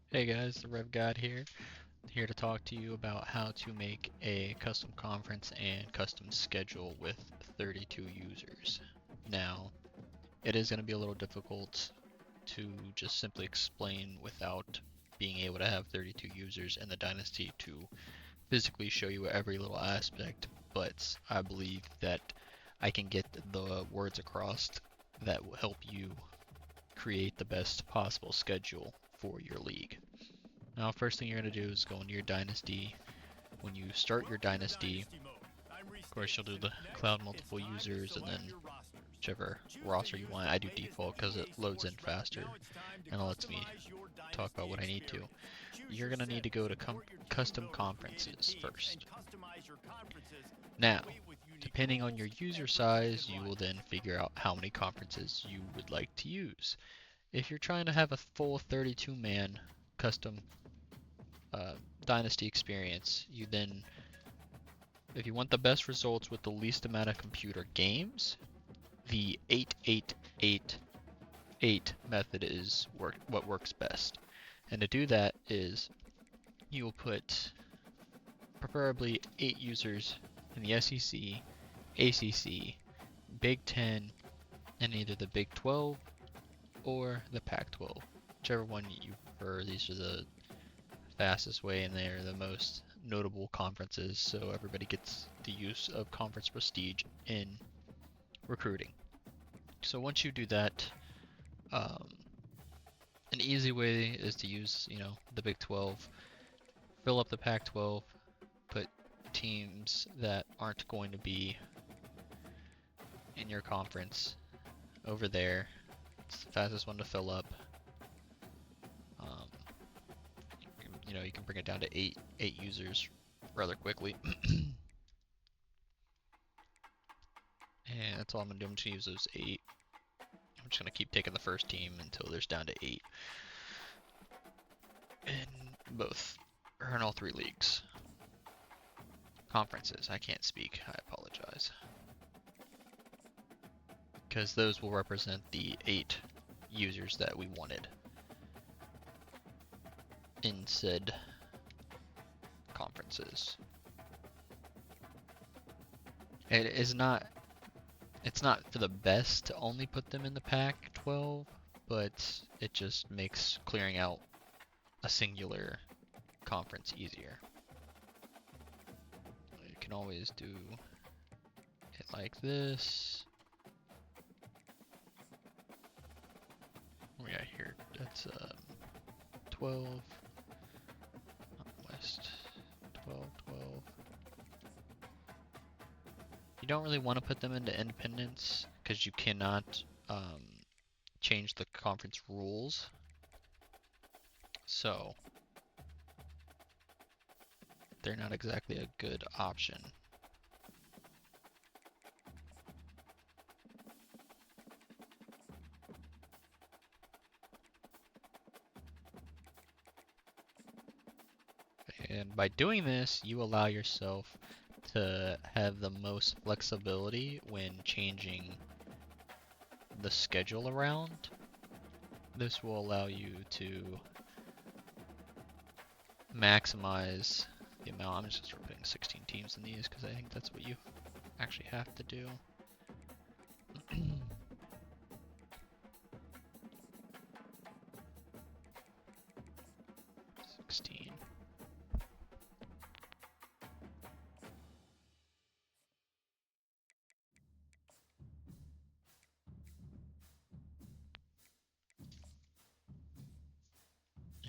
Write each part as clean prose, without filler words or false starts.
Hey guys, the Rev God here to talk to you about how to make a custom conference and custom schedule with 32 users. Now, it is going to be a little difficult to just simply explain without being able to have 32 users in the Dynasty to physically show you every little aspect, but I believe that I can get the words across that will help you create the best possible schedule for your league. Now, first thing you're going to do is go into your dynasty. When you start your dynasty, of course, you'll do the cloud multiple users and then whichever roster you want. I do default because it loads in faster and it lets me talk about what I need to. You're going to need to go to custom conferences first. Now, depending on your user size, you will then figure out how many conferences you would like to use. If you're trying to have a full 32-man custom Dynasty experience, you then, if you want the best results with the least amount of computer games, the 8888 method is what works best. And to do that is you will put preferably 8 users in the SEC, ACC, Big 10, and either the Big 12 or the Pac 12. Whichever one you prefer, these are the fastest way and they're the most notable conferences, so everybody gets the use of conference prestige in recruiting. So once you do that, um, an easy way is to use, the Big 12, fill up the Pac 12, put teams that aren't going to be in your conference over there. It's the fastest one to fill up. Um, you can bring it down to eight users rather quickly. And that's all I'm going to do. I'm just going to use those 8. I'm just going to keep taking the first team until there's down to 8. In both, or in all 3 leagues. Conferences, I can't speak, I apologize. Because those will represent the 8 users that we wanted in said conferences. It's not for the best to only put them in the Pac-12, but it just makes clearing out a singular conference easier. You can always do it like this. What we got here? That's 12, West, 12, 12. You don't really want to put them into independence because you cannot change the conference rules. So they're not exactly a good option. And by doing this, you allow yourself to have the most flexibility when changing the schedule around. This will allow you to maximize the amount. I'm just putting 16 teams in these because I think that's what you actually have to do. 16.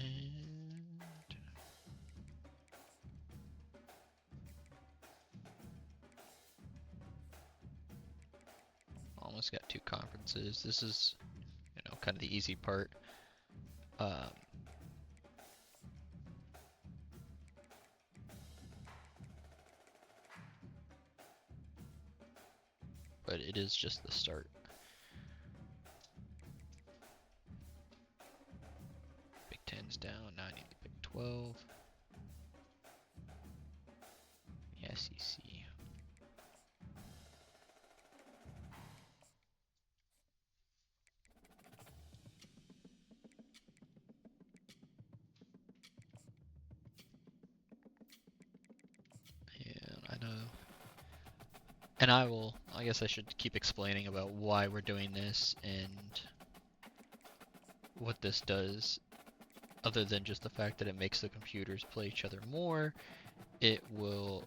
And almost got 2 conferences. This is, kind of the easy part. But it is just the start. Big 10's down, now I need the Big 12. The SEC. And I guess I should keep explaining about why we're doing this and what this does, other than just the fact that it makes the computers play each other more. It will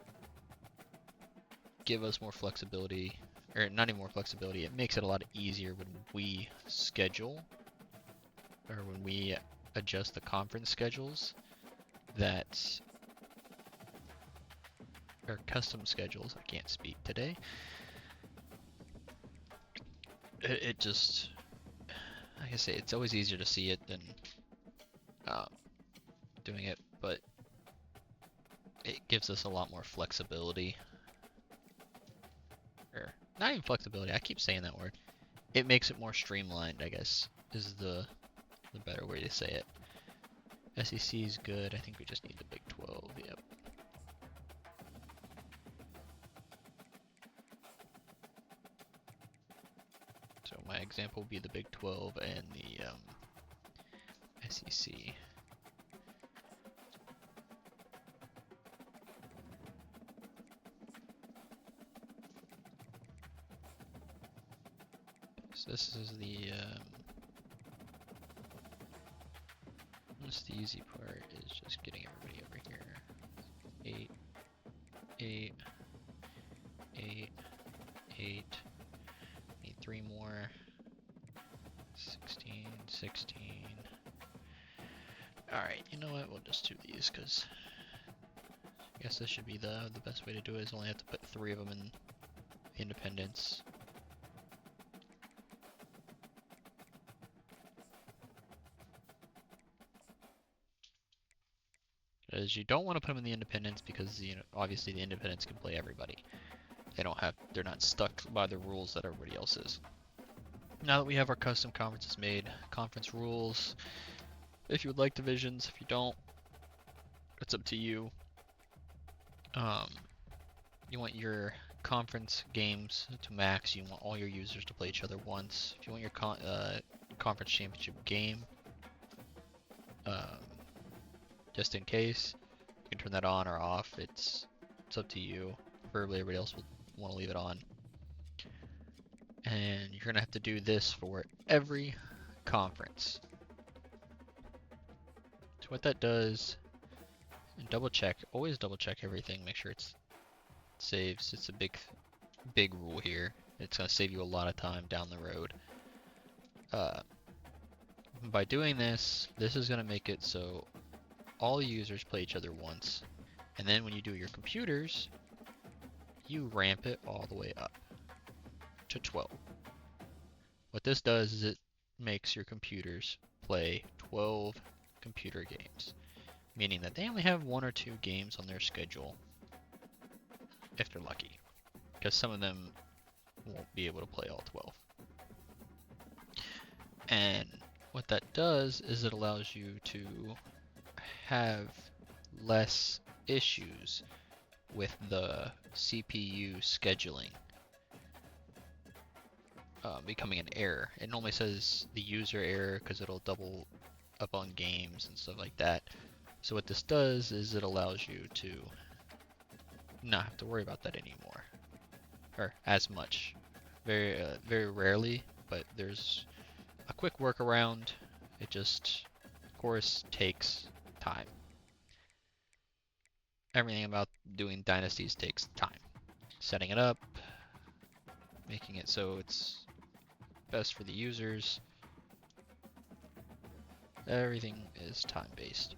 give us more flexibility, or not even more flexibility, it makes it a lot easier when we schedule, or when we adjust the conference schedules that are custom schedules. I can't speak today. It just, like I say, it's always easier to see it than doing it, but it gives us a lot more flexibility. Or, not even flexibility, I keep saying that word. It makes it more streamlined, I guess, is the better way to say it. SEC is good, I think we just need the Big 12, yep. So my example would be the Big 12 and the SEC. So this is the the easy part is just getting everybody over here. 8, 8, 8, 8. Need 3 more. 16, 16. Alright, you know what? We'll just do these because I guess this should be the best way to do it, is only have to put 3 of them in independence. Because you don't want to put them in the independents because, you know, obviously the independents can play everybody. They're not stuck by the rules that everybody else is. Now that we have our custom conferences made, conference rules, if you would like divisions, if you don't, it's up to you. You want your conference games to max, you want all your users to play each other once. If you want your conference championship game, just in case, you can turn that on or off. It's up to you. Preferably everybody else will want to leave it on. And you're going to have to do this for every conference. So what that does, and double check, always double check everything, make sure it's saves. It's a big rule here. It's going to save you a lot of time down the road. By doing this, this is going to make it so all users play each other once, and then when you do your computers, you ramp it all the way up to 12. What this does is it makes your computers play 12 computer games, meaning that they only have 1 or 2 games on their schedule if they're lucky, because some of them won't be able to play all 12. And what that does is it allows you to have less issues with the CPU scheduling becoming an error. It normally says the user error because it'll double up on games and stuff like that. So what this does is it allows you to not have to worry about that anymore, or as much. Very rarely, but there's a quick workaround. It just, of course, takes time. Everything about doing dynasties takes time. Setting it up, making it so it's best for the users. Everything is time-based.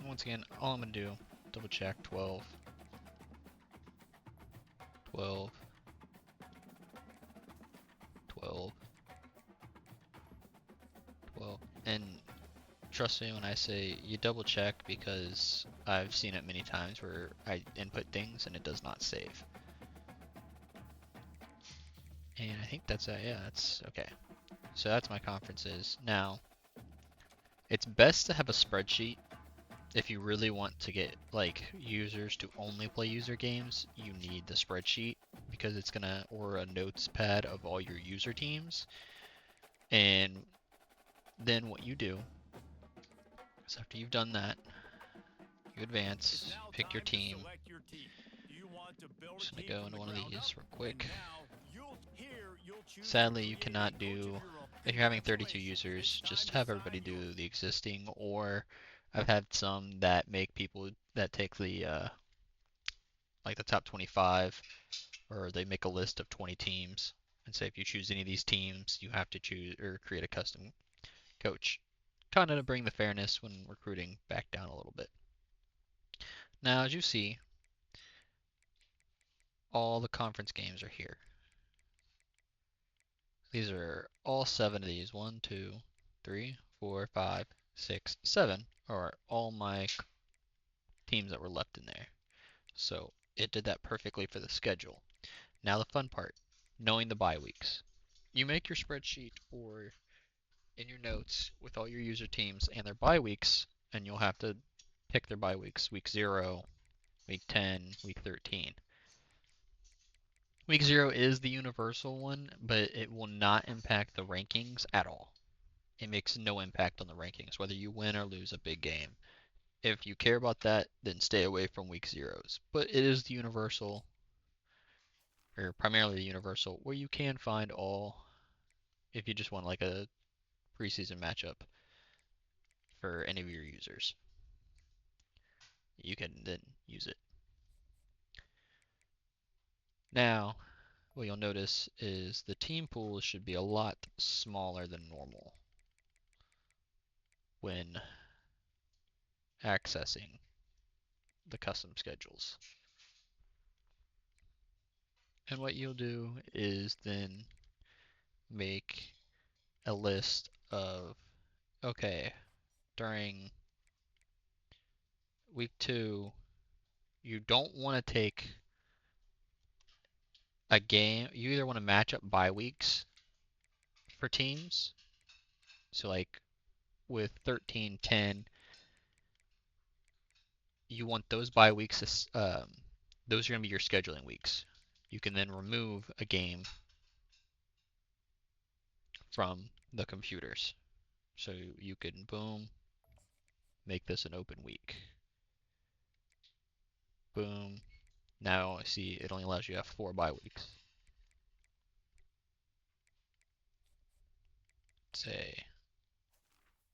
Once again, all I'm going to do, double check 12, 12, 12, 12, and trust me when I say you double check, because I've seen it many times where I input things and it does not save. And I think that's it. Yeah, that's okay. So that's my conferences. Now, it's best to have a spreadsheet if you really want to get like users to only play user games. You need the spreadsheet because it's gonna, or a notes pad of all your user teams. And then what you do is after you've done that, you advance, pick your team, Just gonna go into one of these real quick. Sadly, you cannot do, if you're having 32 users, just have everybody do the existing, or I've had some that make people that take the like the top 25, or they make a list of 20 teams and say if you choose any of these teams, you have to choose or create a custom coach. Kind of to bring the fairness when recruiting back down a little bit. Now, as you see, all the conference games are here. These are all 7 of these. 1, 2, 3, 4, 5, 6, 7 are all my teams that were left in there. So it did that perfectly for the schedule. Now the fun part, knowing the bye weeks. You make your spreadsheet or in your notes with all your user teams and their bye weeks, and you'll have to pick their bye weeks, week 0, week 10, week 13. Week 0 is the universal one, but it will not impact the rankings at all. It makes no impact on the rankings, whether you win or lose a big game. If you care about that, then stay away from week 0s. But it is the universal, or primarily the universal, where you can find all, if you just want like a preseason matchup for any of your users. You can then use it. Now, what you'll notice is the team pool should be a lot smaller than normal when accessing the custom schedules. And what you'll do is then make a list of, okay, during week 2, you don't want to take a game. You either want to match up bye weeks for teams. So like with 13-10, you want those bye weeks, those are going to be your scheduling weeks. You can then remove a game from the computers. So you can, boom, make this an open week. Boom. Now I see it only allows you to have 4 bye weeks. Say,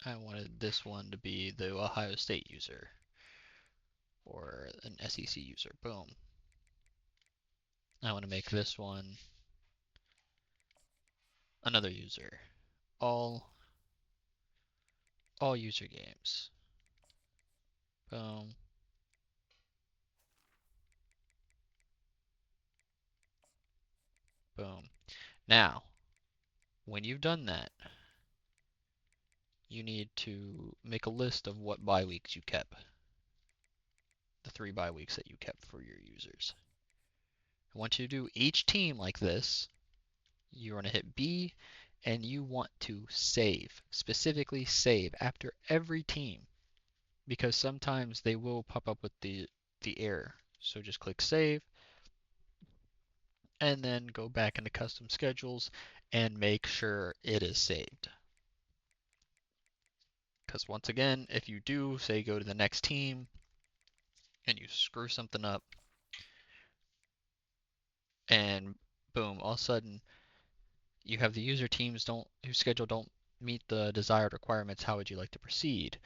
I wanted this one to be the Ohio State user or an SEC user. Boom. I want to make this one another user. All user games. Boom. Boom. Now, when you've done that, you need to make a list of what bye weeks you kept. The 3 bye weeks that you kept for your users. Once you do each team like this, you're going to hit B and you want to save, specifically save after every team, because sometimes they will pop up with the error. So just click save and then go back into custom schedules and make sure it is saved. Because once again, if you do, say, go to the next team and you screw something up and boom, all of a sudden you have the user teams whose schedule don't meet the desired requirements, how would you like to proceed?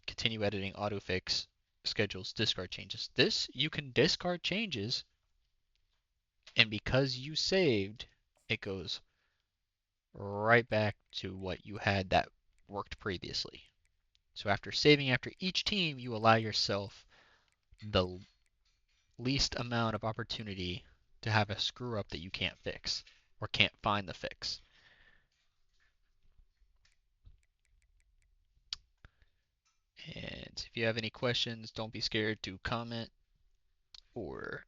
Continue editing, autofix, schedules, discard changes. This, you can discard changes, and because you saved, it goes right back to what you had that worked previously. So after saving after each team, you allow yourself the least amount of opportunity to have a screw up that you can't fix or can't find the fix. And if you have any questions, don't be scared to comment or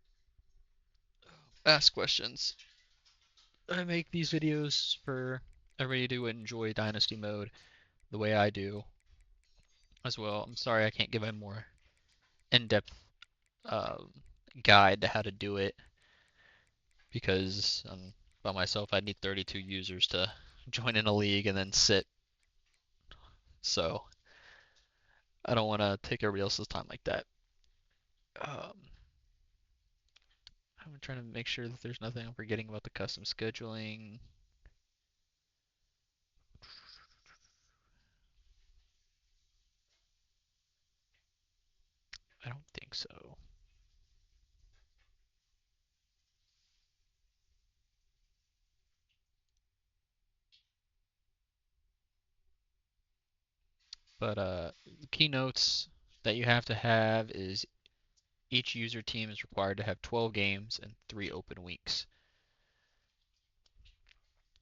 ask questions. I make these videos for everybody to enjoy Dynasty Mode the way I do as well. I'm sorry I can't give a more in-depth um, guide to how to do it because by myself I'd need 32 users to join in a league and then sit. So I don't want to take everybody else's time like that. Um, I'm trying to make sure that there's nothing I'm forgetting about the custom scheduling. I don't think so. But keynotes that you have to have is each user team is required to have 12 games and 3 open weeks.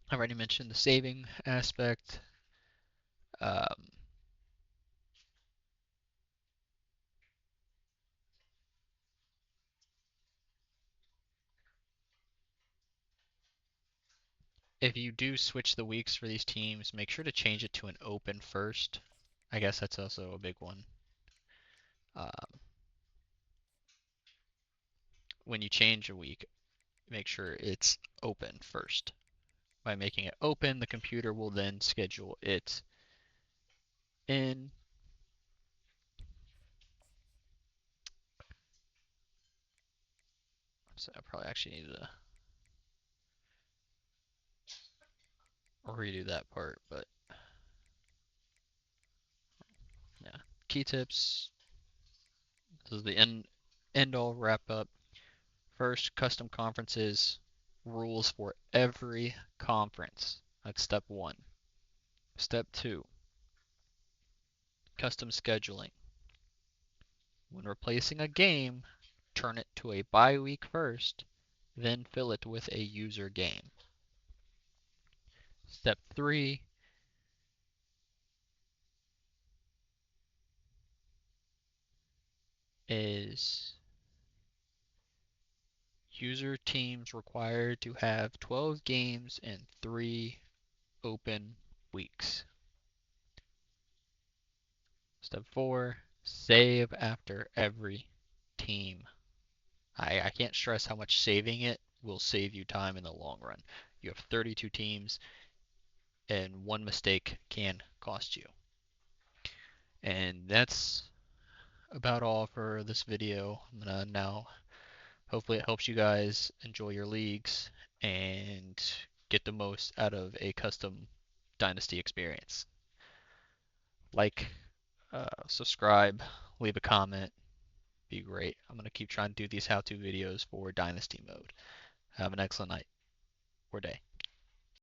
I've already mentioned the saving aspect. Um, if you do switch the weeks for these teams, make sure to change it to an open first. I guess that's also a big one. Um, when you change a week, make sure it's open first. By making it open, the computer will then schedule it in. So I probably actually need to redo that part, but yeah. Key tips. This is the end all wrap up. First, custom conferences, rules for every conference. That's step one. Step two, custom scheduling. When replacing a game, turn it to a bye week first, then fill it with a user game. Step three is user teams required to have 12 games and 3 open weeks. Step 4, save after every team. I can't stress how much saving it will save you time in the long run. You have 32 teams, and one mistake can cost you. And that's about all for this video. I'm gonna now, hopefully it helps you guys enjoy your leagues and get the most out of a custom Dynasty experience. Like, subscribe, leave a comment, be great. I'm going to keep trying to do these how-to videos for Dynasty Mode. Have an excellent night or day.